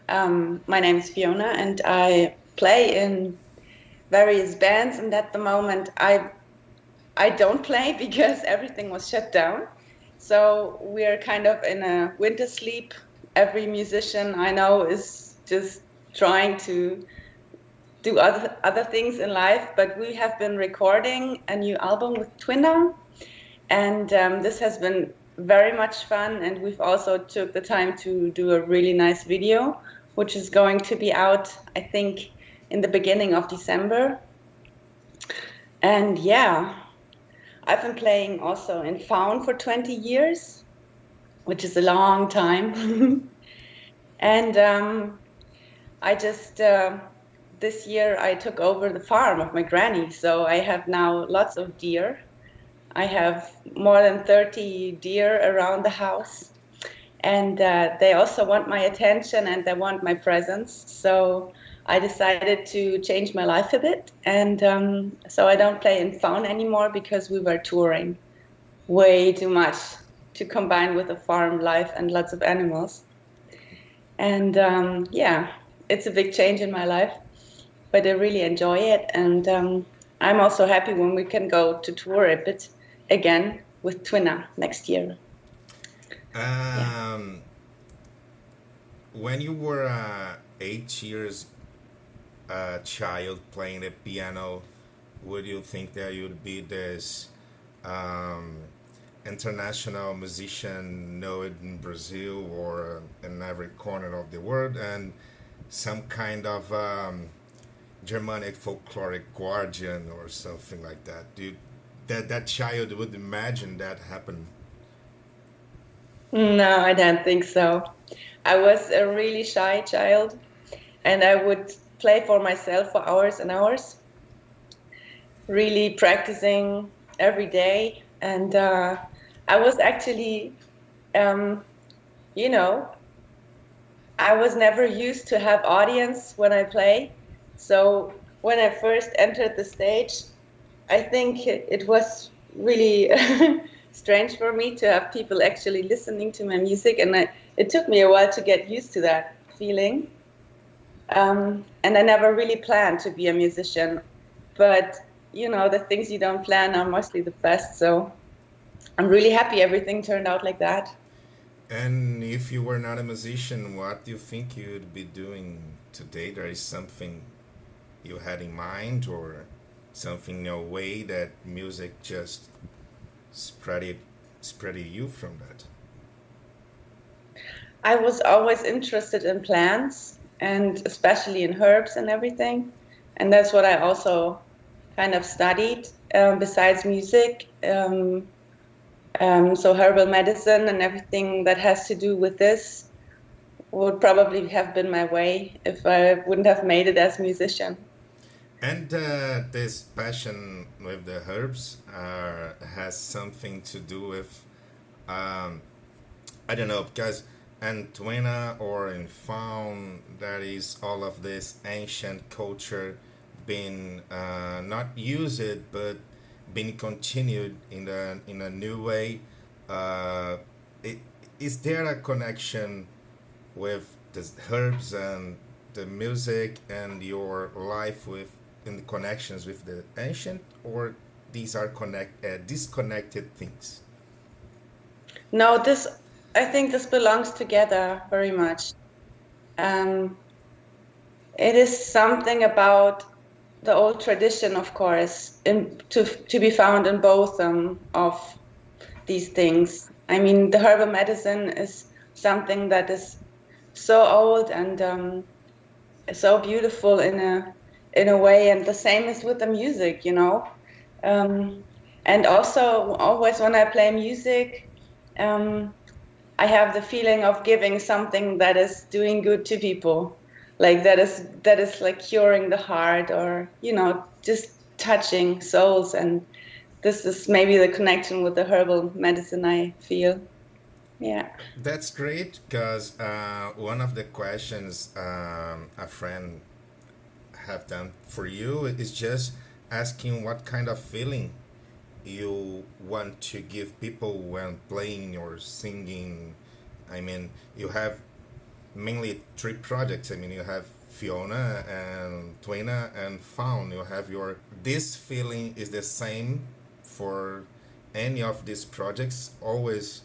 My name is Fiona, and I play in various bands. And at the moment, I don't play because everything was shut down. So we're kind of in a winter sleep. Every musician I know is just trying to do other things in life. But we have been recording a new album with Tvinna, and this has been very much fun. And we've also took the time to do a really nice video, which is going to be out, I think, in the beginning of December. And yeah, I've been playing also in Faun for 20 years, which is a long time. And I just, this year I took over the farm of my granny. So I have now lots of deer. I have more than 30 deer around the house. And they also want my attention and they want my presence. So I decided to change my life a bit. And so I don't play in Faun anymore because we were touring way too much to combine with a farm life and lots of animals. And yeah, it's a big change in my life, but I really enjoy it. And I'm also happy when we can go to tour a bit again with Tvinna next year. Yeah. When you were 8 years child playing the piano, would you think that you'd be this um, international musician known in Brazil or in every corner of the world and some kind of Germanic folkloric guardian or something like that? That child would imagine that happen? No, I don't think so. I was a really shy child and I would play for myself for hours and hours, really practicing every day. And I was actually, um, you know, I was never used to have audience when I play. So when I first entered the stage, I think it was really strange for me to have people actually listening to my music. And it took me a while to get used to that feeling. And I never really planned to be a musician. But, the things you don't plan are mostly the best. So I'm really happy everything turned out like that. And if you were not a musician, what do you think you'd be doing today? There is something you had in mind, or something in a way that music just spread it, spread you from that? I was always interested in plants and especially in herbs and everything. And that's what I also kind of studied besides music. So herbal medicine and everything that has to do with this would probably have been my way if I wouldn't have made it as a musician. And this passion with the herbs has something to do with, um, I don't know, because in Tvinna or in Faun, there is all of this ancient culture being not used but being continued in a new way. Uh, I- is there a connection with the herbs and the music and your life with in the connections with the ancient, or these are disconnected things? No, I think this belongs together very much. Um, it is something about the old tradition, of course, to be found in both of these things. I mean, the herbal medicine is something that is so old and so beautiful in a way, and the same is with the music. Um, and also, always when I play music, um, I have the feeling of giving something that is doing good to people, like that is like curing the heart, or just touching souls. And this is maybe the connection with the herbal medicine I feel. Yeah. That's great because one of the questions a friend have done for you is just asking what kind of feeling you want to give people when playing or singing. I mean, you have mainly three projects. I mean, you have Fiona and Tvinna and Faun. You have your. This feeling is the same for any of these projects. Always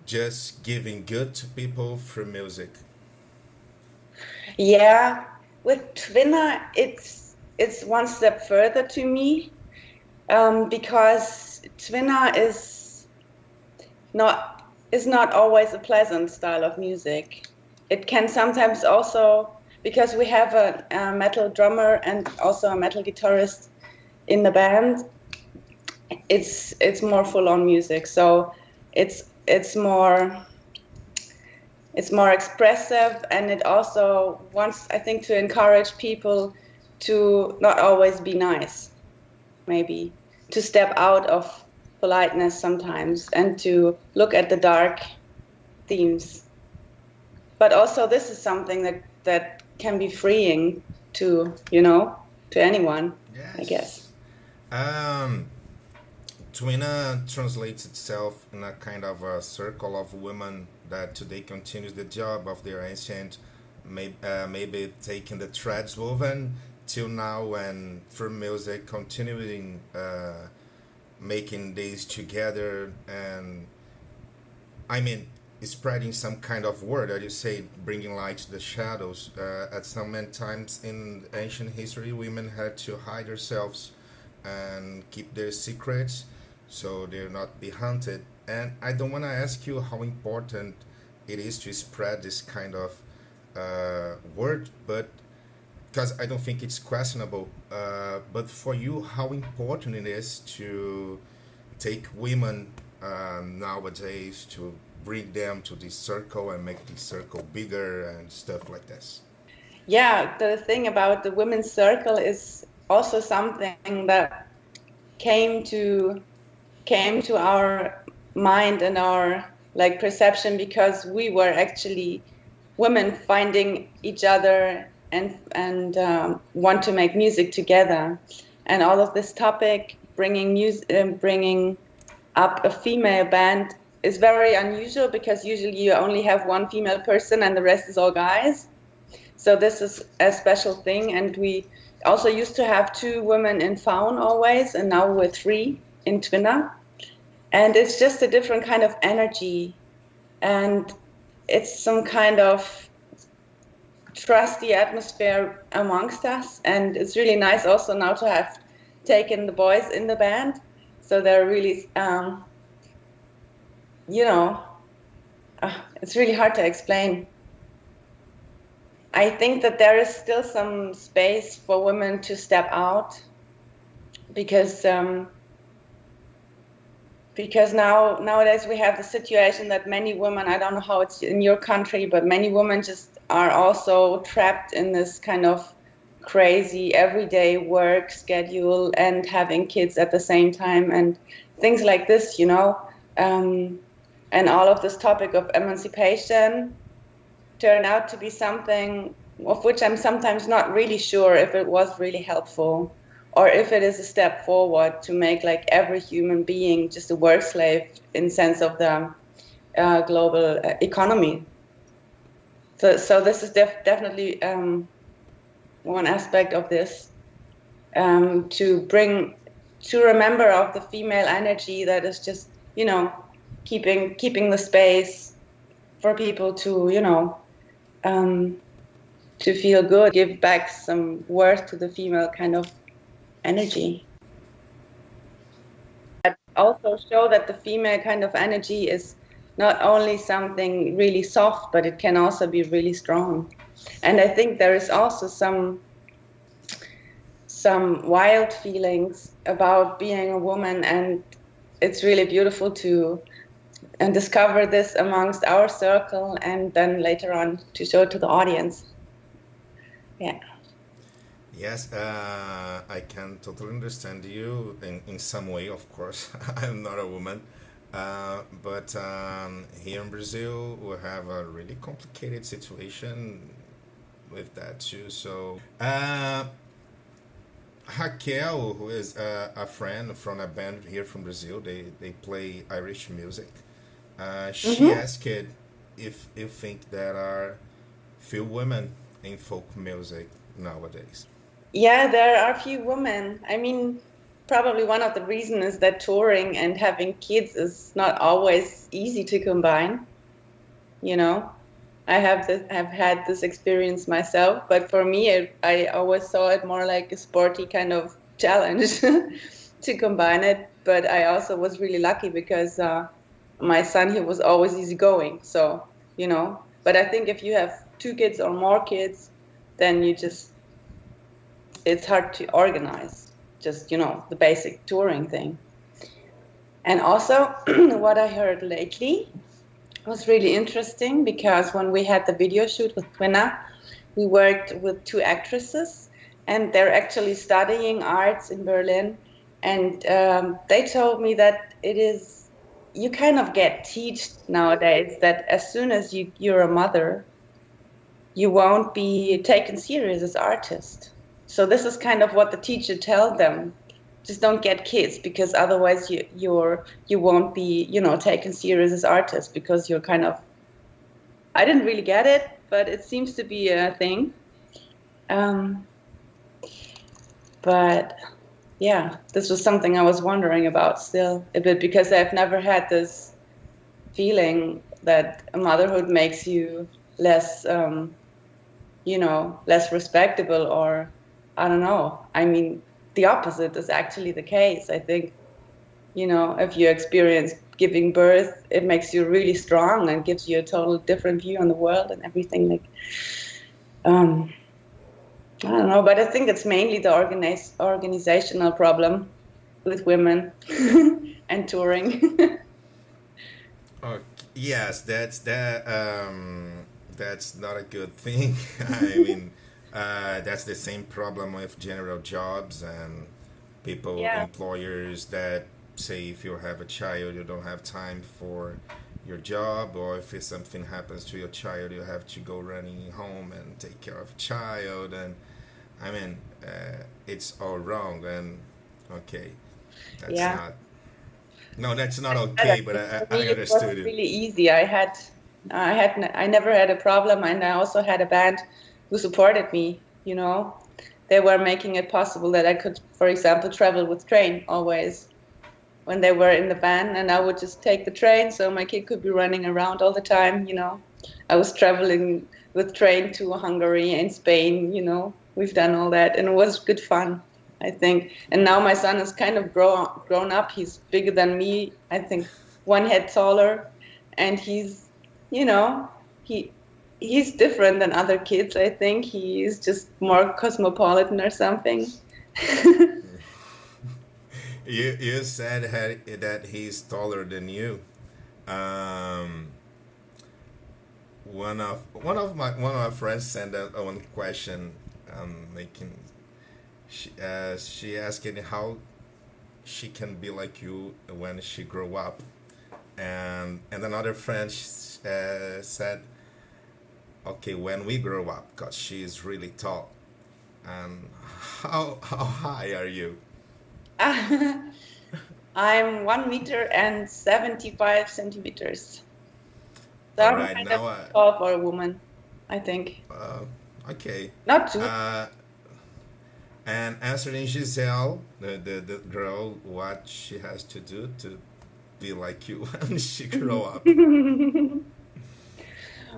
just giving good to people through music. Yeah, with Tvinna, it's one step further to me, because Tvinna not is not always a pleasant style of music. It can sometimes also, because we have a metal drummer and also a metal guitarist in the band, it's more full on music. So it's more expressive, and it also wants, I think, to encourage people to not always be nice, maybe to step out of politeness sometimes and to look at the dark themes. But also this is something that can be freeing to, to anyone, I guess. Yes. Um, Tvinna translates itself in a kind of a circle of women that today continues the job of their ancient, maybe taking the threads woven till now and through music continuing making these together and I mean spreading some kind of word as you say bringing light to the shadows at some times in ancient history women had to hide themselves and keep their secrets so they're not be hunted. And I don't want to ask you how important it is to spread this kind of word, but because I don't think it's questionable. But for you, how important it is to take women nowadays to bring them to this circle and make this circle bigger and stuff like this. Yeah, the thing about the women's circle is also something that came to came to our mind and our like perception because we were actually women finding each other and want to make music together, and all of this topic bringing up a female band is very unusual because usually you only have one female person and the rest is all guys. So this is a special thing, and we also used to have two women in Faun always, and now we're three in Tvinna. And it's just a different kind of energy, and it's some kind of trusty atmosphere amongst us. And it's really nice also now to have taken the boys in the band, so they're really, it's really hard to explain. I think that there is still some space for women to step out because nowadays we have the situation that many women, I don't know how it's in your country, but many women just are also trapped in this kind of crazy everyday work schedule and having kids at the same time and things like this, and all of this topic of emancipation turned out to be something of which I'm sometimes not really sure if it was really helpful or if it is a step forward to make like every human being just a work slave in sense of the global economy. So this is definitely one aspect of this, to remember of the female energy that is just, keeping the space for people to, to feel good, give back some worth to the female kind of energy. But also show that the female kind of energy is not only something really soft, but it can also be really strong. And I think there is also some wild feelings about being a woman, and it's really beautiful to discover this amongst our circle and then later on to show it to the audience. Yeah. Yes, I can totally understand you in some way, of course. I'm not a woman. But here in Brazil, we have a really complicated situation with that too. So, Raquel, who is a friend from a band here from Brazil, they play Irish music. She Mm-hmm. asked if you think there are few women in folk music nowadays. Yeah, there are few women. I mean, probably one of the reasons is that touring and having kids is not always easy to combine, you know. I've had this experience myself, but for me, I always saw it more like a sporty kind of challenge to combine it. But I also was really lucky because my son, he was always easygoing. So, you know, but I think if you have two kids or more kids, then it's hard to organize, just, you know, the basic touring thing. And also, what I heard lately was really interesting because when we had the video shoot with Tvinna, we worked with two actresses and they're actually studying arts in Berlin. And they told me that you kind of get taught nowadays that as soon as you're a mother, you won't be taken serious as artist. So this is kind of what the teacher tells them. Just don't get kids because otherwise you won't be, you know, taken serious as artist because you're kind of, I didn't really get it, but it seems to be a thing. Um, but yeah, this was something I was wondering about still a bit because I've never had this feeling that motherhood makes you less, you know, less respectable or I don't know. I mean, the opposite is actually the case. I think, you know, if you experience giving birth, it makes you really strong and gives you a total different view on the world and everything. Like, um, I don't know, but I think it's mainly the organizational problem with women and touring. Oh, yes, that's not a good thing. I mean, that's the same problem with general jobs and people, Yeah. employers that say if you have a child, you don't have time for your job, or if something happens to your child, you have to go running home and take care of a child. And I mean, it's all wrong. And okay, that's Yeah. not. No, that's not I okay. But think for I me it was understood it. really easy. I never had a problem, and I also had a band who supported me. You know, they were making it possible that I could, for example, travel with train always when they were in the band, and I would just take the train, so my kid could be running around all the time. You know, I was traveling with train to Hungary and Spain. You know, we've done all that, and it was good fun. I think. And now my son is kind of grown up. He's bigger than me. I think one head taller, and you know, he he's different than other kids. I think he's just more cosmopolitan or something. You said that he's taller than you. Um, one of my friends sent a one question, making she asking how she can be like you when she grow up, and another friend said, okay, when we grow up, cause she is really tall. And how high are you? I'm 1 meter and 75 centimeters. So All I'm right, kind of now tall for a woman, I think. okay. Not too. Uh, and answering Giselle, the girl, what she has to do to be like you when she grow up.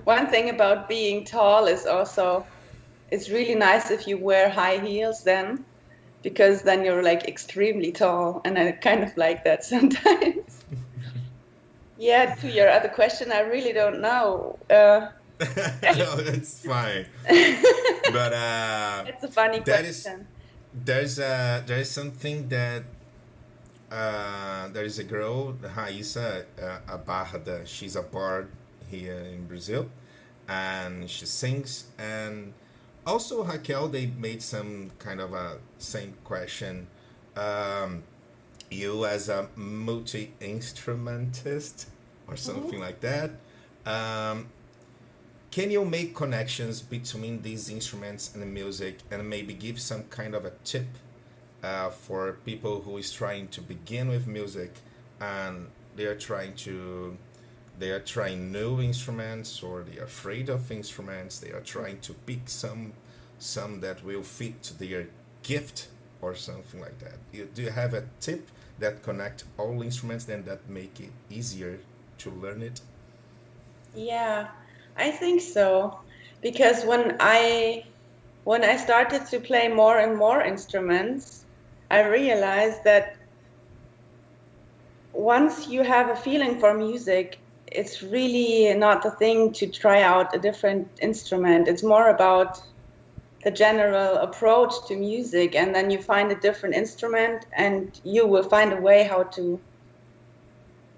One thing about being tall is also it's really nice if you wear high heels then, because then you're like extremely tall, and I kind of like that sometimes. Yeah, to your other question, I really don't know. No, it's fine. But It's a funny that is question. there is something that there is a girl, Raíssa Abarda. She's a bard here in Brazil, and she sings. And also Raquel, they made some kind of a same question. Um, you as a multi instrumentist or something Mhm. like that. Um, can you make connections between these instruments and the music, and maybe give some kind of a tip for people who is trying to begin with music and they're trying to they are trying new instruments, or they are afraid of instruments. They are trying to pick some that will fit to their gift or something like that. Do you have a tip that connect all instruments and that make it easier to learn it? Yeah, I think so. Because when I started to play more and more instruments, I realized that once you have a feeling for music, it's really not the thing to try out a different instrument. It's more about the general approach to music, and then you find a different instrument and you will find a way how to,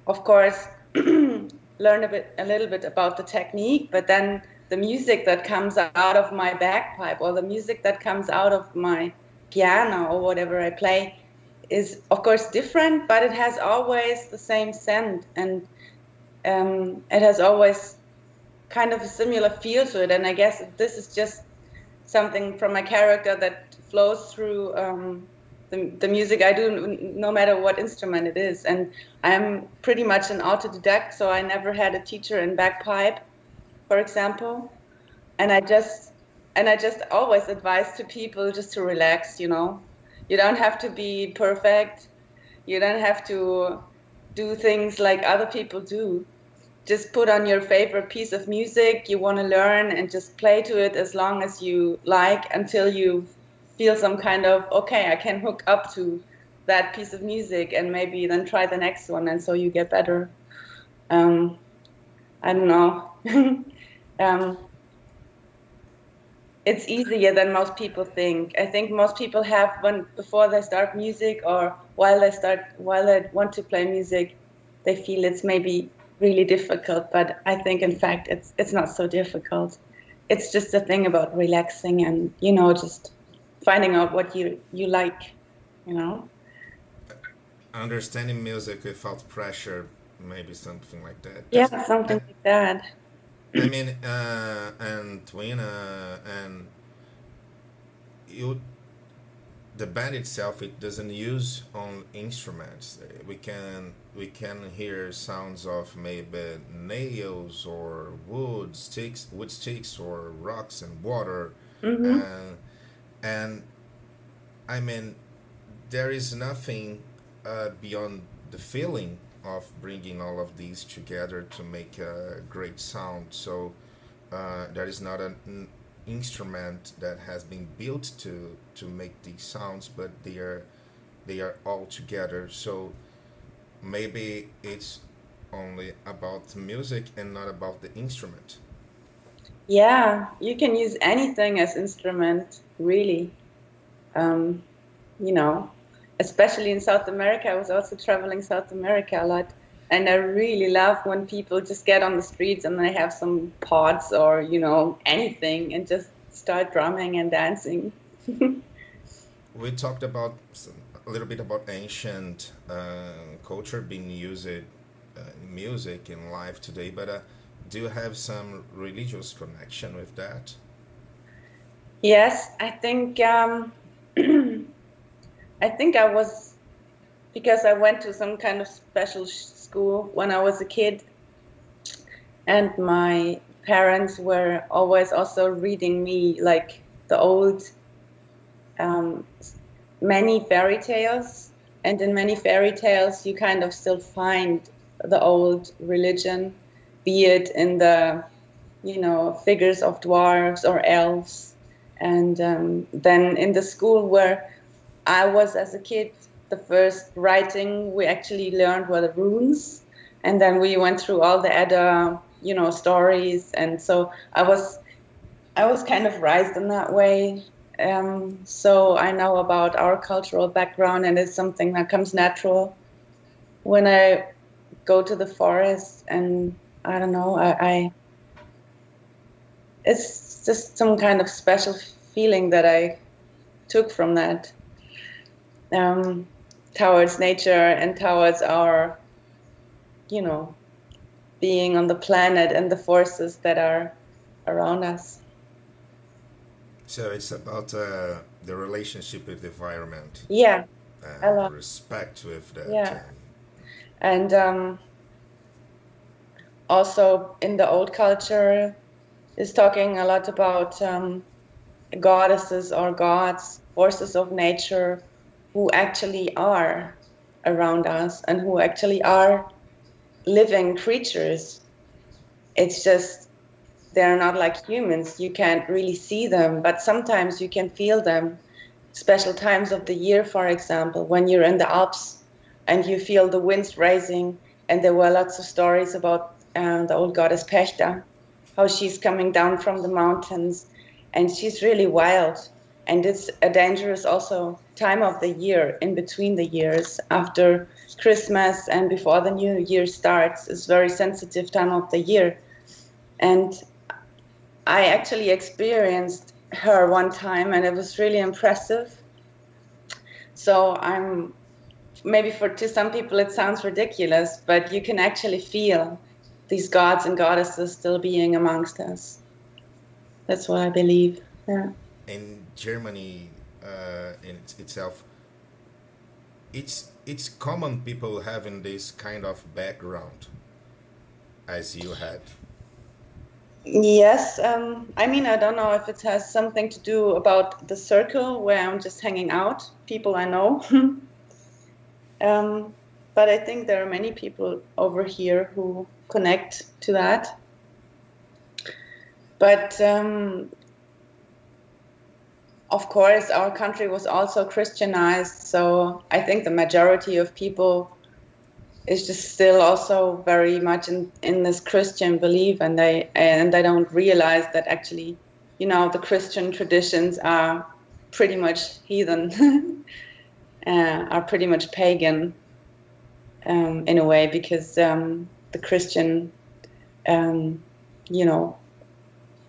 of course, learn a little bit about the technique, but then the music that comes out of my bagpipe or the music that comes out of my piano or whatever I play is of course different, but it has always the same scent, and it has always kind of a similar feel to it. And I guess this is just something from my character that flows through the music I do, no matter what instrument it is. And I'm pretty much an autodidact, so I never had a teacher in bagpipe, for example. And I just always advise to people just to relax, you know. You don't have to be perfect. You don't have to do things like other people do. Just put on your favorite piece of music you want to learn and just play to it as long as you like, until you feel some kind of, okay, I can hook up to that piece of music, and maybe then try the next one, and so you get better. Um, I don't know. um, it's easier than most people think. I think most people have, when before they start music or while they want to play music, they feel it's maybe really difficult. But I think in fact it's not so difficult. It's just a thing about relaxing and, you know, just finding out what you like, you know. Understanding music without pressure, maybe something like that. Yeah, That's something like that. I mean, and Tvinna, and you, the band itself, it doesn't use on instruments. We can hear sounds of maybe nails or wood sticks or rocks and water, Hmm. and and I mean, there is nothing beyond the feeling of bringing all of these together to make a great sound. So there is not an instrument that has been built to make these sounds, but they are all together. So maybe it's only about the music and not about the instrument. Yeah, you can use anything as instrument, really. Um, you know, especially in South America. I was also traveling South America a lot. And I really love when people just get on the streets and they have some pots or, you know, anything and just start drumming and dancing. We talked about a little bit about ancient culture being used in music in life today, but do you have some religious connection with that? Yes, I think I think I was, because I went to some kind of special school when I was a kid, and my parents were always also reading me like the old um, many fairy tales, and in many fairy tales you kind of still find the old religion, be it in the, you know, figures of dwarves or elves. And then in the school where I was as a kid, the first writing we actually learned were the runes, and then we went through all the other, you know, stories. And so I was kind of raised in that way. So I know about our cultural background, and it's something that comes natural when I go to the forest. And I don't know, it's just some kind of special feeling that I took from that, um, towards nature and towards our, you know, being on the planet and the forces that are around us. So it's about the relationship with the environment Yeah, I and the love. respect with that. Yeah, and also in the old culture is talking a lot about goddesses or gods, forces of nature, who actually are around us and who actually are living creatures. It's just they're not like humans. You can't really see them, but sometimes you can feel them. Special times of the year, for example, when you're in the Alps and you feel the winds rising. And there were lots of stories about the old goddess Pechta, how she's coming down from the mountains, and she's really wild. And it's a dangerous also time of the year, in between the years, after Christmas and before the new year starts. It's very sensitive time of the year. And I actually experienced her one time, and it was really impressive. So maybe to some people it sounds ridiculous, but you can actually feel these gods and goddesses still being amongst us. That's what I believe. Yeah. In Germany, in itself, it's common people having this kind of background as you had. Yes. I mean, I don't know if it has something to do about the circle where I'm just hanging out, people I know. But I think there are many people over here who connect to that. But of course, our country was also Christianized, so I think the majority of people is just still also very much in this Christian belief, and they don't realize that actually, the Christian traditions are pretty much heathen, are pretty much pagan in a way, because the Christian,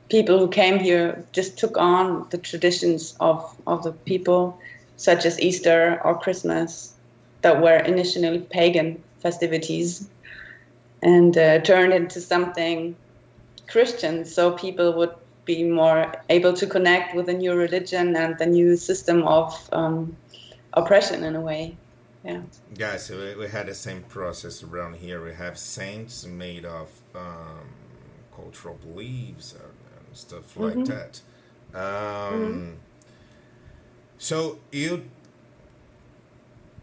people who came here just took on the traditions of the people, such as Easter or Christmas, that were initially pagan festivities, and turned into something Christian, so people would be more able to connect with the new religion and the new system of oppression in a way. Yeah. Guys, we had the same process around here. We have saints made of cultural beliefs and stuff like that. So you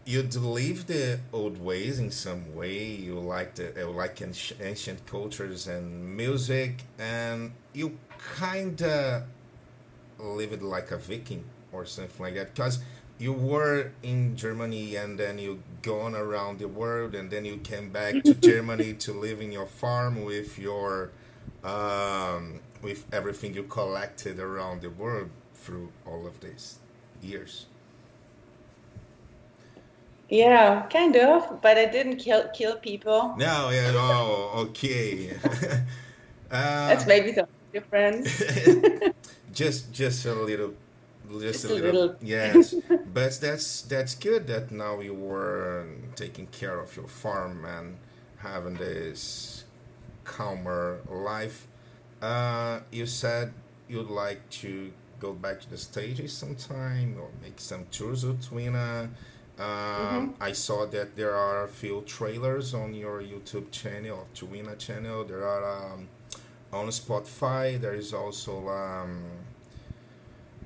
believe the old ways in some way. You like ancient cultures and music, and you kinda live it like a Viking or something like that. Because you were in Germany and then you gone around the world and then you came back to Germany to live in your farm with your with everything you collected around the world through all of these years. Yeah, kind of, but I didn't kill people. No, yeah, oh, okay. That's uh, maybe the difference. just a little, just a Just a little, little. yes. But that's good that now you were taking care of your farm and having this calmer life. You said you'd like to go back to the stages sometime or make some tours with Tvinna. Hmm. I saw that there are a few trailers on your YouTube channel, Tvinna channel. There are on Spotify. There is also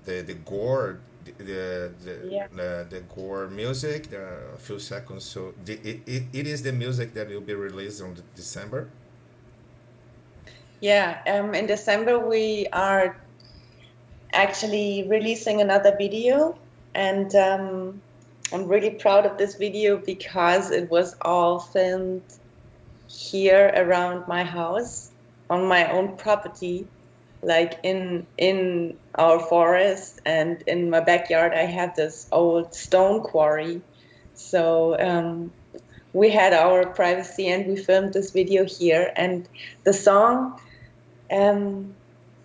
the gore, Yeah. the gore music. There are a few seconds. So it is the music that will be released on December. Yeah. In December we are actually releasing another video, and I'm really proud of this video because it was all filmed here around my house on my own property, like in our forest, and in my backyard I have this old stone quarry. So we had our privacy and we filmed this video here, and the song um,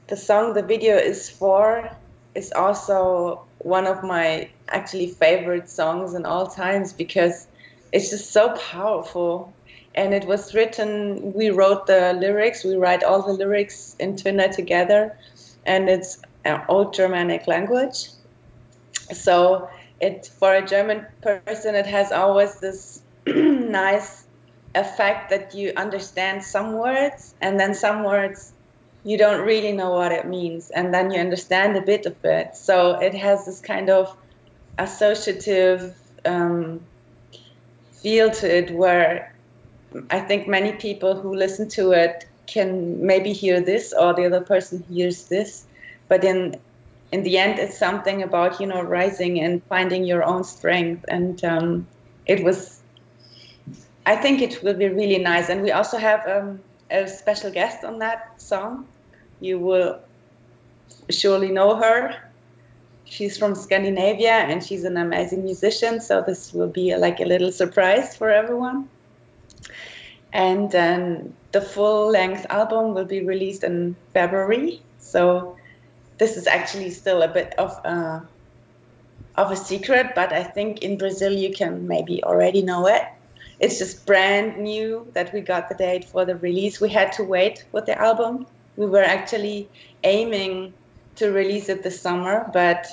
the video is also one of my actually favorite songs in all times, because it's just so powerful. And it was written, we wrote the lyrics, we write all the lyrics in Tvinna together, and it's an old Germanic language. So for a German person, it has always this nice a fact that you understand some words, and then some words you don't really know what it means, and then you understand a bit of it. So it has this kind of associative feel to it, where I think many people who listen to it can maybe hear this, or the other person hears this, but in the end, it's something about, you know, rising and finding your own strength. And I think it will be really nice. And we also have a special guest on that song. You will surely know her. She's from Scandinavia, and she's an amazing musician. So this will be like a little surprise for everyone. And then the full-length album will be released in February. So this is actually still a bit of a secret, but I think in Brazil you can maybe already know it. It's just brand new that we got the date for the release. We had to wait with the album. We were actually aiming to release it this summer, but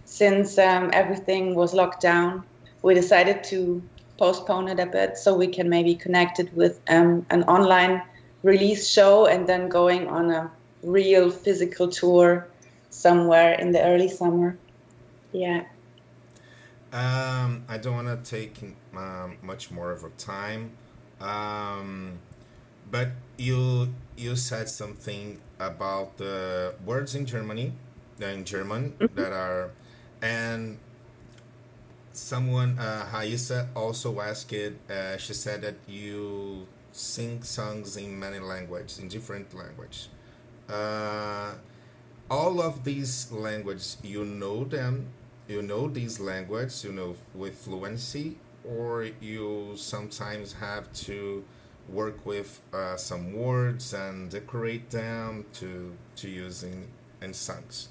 since everything was locked down, we decided to postpone it a bit so we can maybe connect it with an online release show, and then going on a real physical tour somewhere in the early summer. Yeah. I don't want to take much more of your time, but you said something about the words in German that are, and someone, Raisa, also asked it. She said that you sing songs in many languages, in different languages. Uh, all of these languages, you know them, you know these languages, you know, with fluency, or you sometimes have to work with some words and decorate them to use in songs.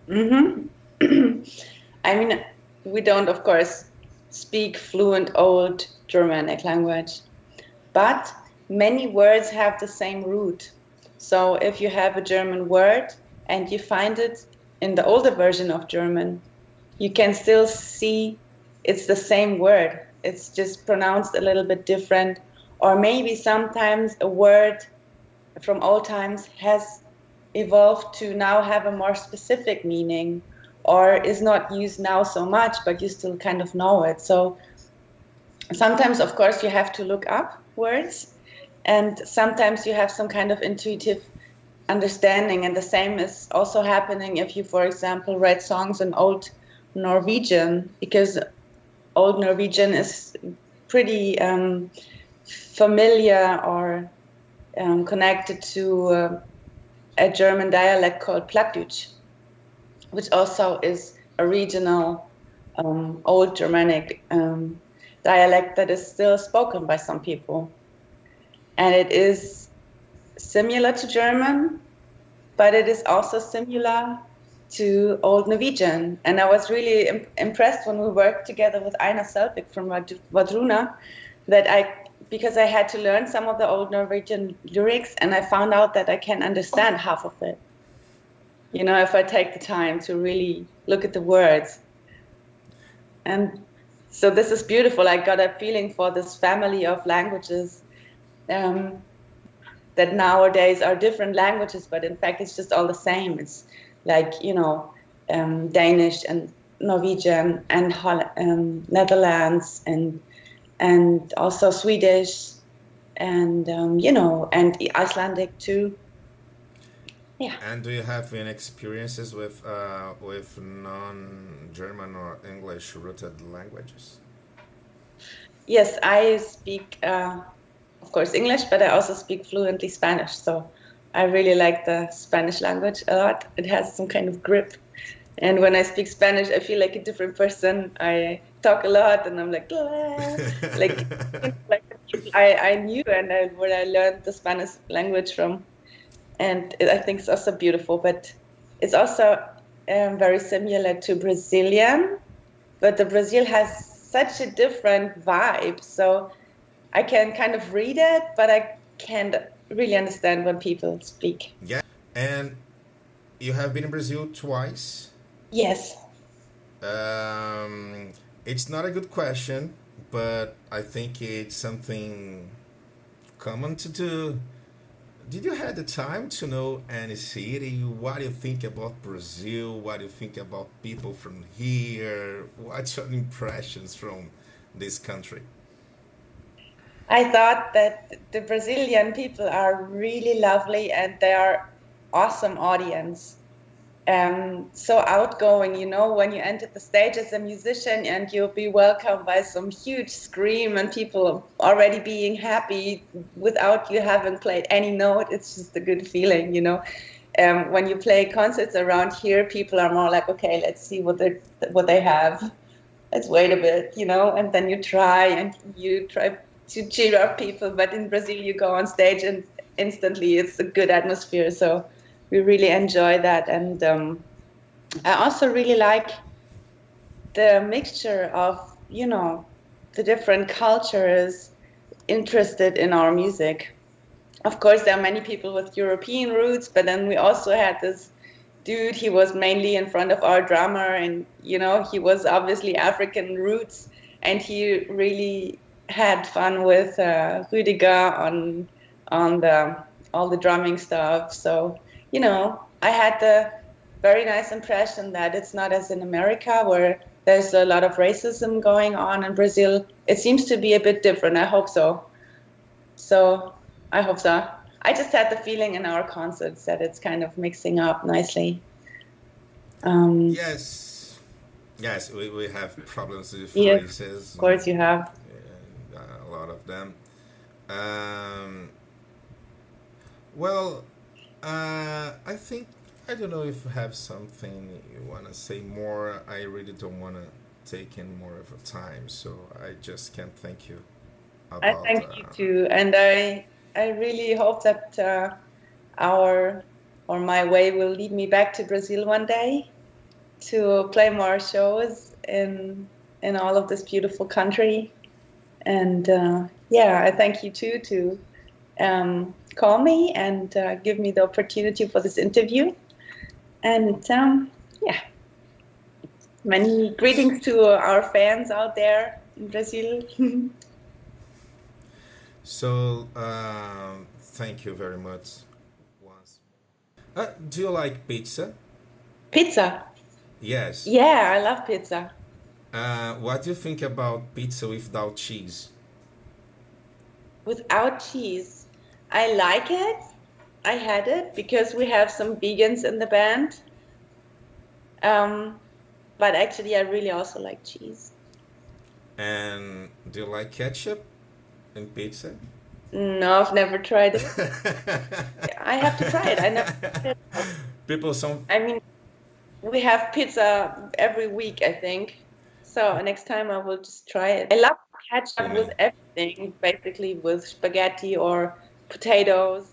Mm-hmm. I mean, we don't, of course, speak fluent Old Germanic language, but many words have the same root. So if you have a German word and you find it in the older version of German, you can still see it's the same word. It's just pronounced a little bit different. Or maybe sometimes a word from old times has evolved to now have a more specific meaning, or is not used now so much, but you still kind of know it. So sometimes, of course, you have to look up words, and sometimes you have some kind of intuitive understanding. And the same is also happening if you, for example, write songs in Old Norwegian, because Old Norwegian is pretty familiar or connected to a German dialect called Plattdeutsch, which also is a regional Old Germanic dialect that is still spoken by some people. And it is similar to German, but it is also similar to Old Norwegian. And I was really impressed when we worked together with Einar Selvik from Vadruna, because I had to learn some of the Old Norwegian lyrics, and I found out that I can understand half of it. You know, if I take the time to really look at the words. And so this is beautiful. I got a feeling for this family of languages that nowadays are different languages, but in fact it's just all the same. It's like, you know, Danish and Norwegian and Netherlands and also Swedish and you know, and Icelandic too. Yeah. And do you have any experiences with non-German or English rooted languages? Yes, I speak, of course, English, but I also speak fluently Spanish. So I really like the Spanish language a lot. It has some kind of grip. And when I speak Spanish, I feel like a different person. I talk a lot, and I'm like, "Ah," like, like I knew, and where I learned the Spanish language from. And I think it's also beautiful, but it's also very similar to Brazilian, but the Brazil has such a different vibe. So I can kind of read it, but I can't really understand when people speak. Yeah. And you have been in Brazil twice. Yes. Um, it's not a good question, but I think it's something common to do. Did you have the time to know any city? What do you think about Brazil? What do you think about people from here? What's your impressions from this country? I thought that the Brazilian people are really lovely and they are awesome audience. So outgoing, when you enter the stage as a musician and you'll be welcomed by some huge scream and people already being happy without you having played any note. It's just a good feeling. When you play concerts around here, people are more like, okay, let's see what they have. Let's wait a bit, and then you try to cheer up people. But in Brazil, you go on stage and instantly it's a good atmosphere. So we really enjoy that. And I also really like the mixture of, the different cultures interested in our music. Of course, there are many people with European roots, but then we also had this dude. He was mainly in front of our drummer, and he was obviously African roots, and he really had fun with Rüggerber on all the drumming stuff. So I had the very nice impression that it's not as in America where there's a lot of racism going on. In Brazil, it seems to be a bit different. I hope so. I hope so. I just had the feeling in our concerts that it's kind of mixing up nicely. Yes, yes, we have problems with Yes, races, of course you have. a lot of them. Um, well, I think I don't know if you have something you want to say more. I really don't want to take in more of your time, so I just can't thank you I about. thank you too, and I really hope that our or my way will lead me back to Brazil one day to play more shows in all of this beautiful country. And I thank you too to call me and give me the opportunity for this interview. And many greetings to our fans out there in Brazil. So, thank you very much. Once. Do you like pizza? Pizza. Yes. Yeah, I love pizza. What do you think about pizza without cheese? Without cheese. I like it. I had it because we have some vegans in the band. But actually, I really also like cheese. And do you like ketchup in pizza? No, I've never tried it. I have to try it. I never tried it. People, some. I mean, we have pizza every week, I think. So next time I will just try it. I love ketchup with everything, basically with spaghetti or potatoes.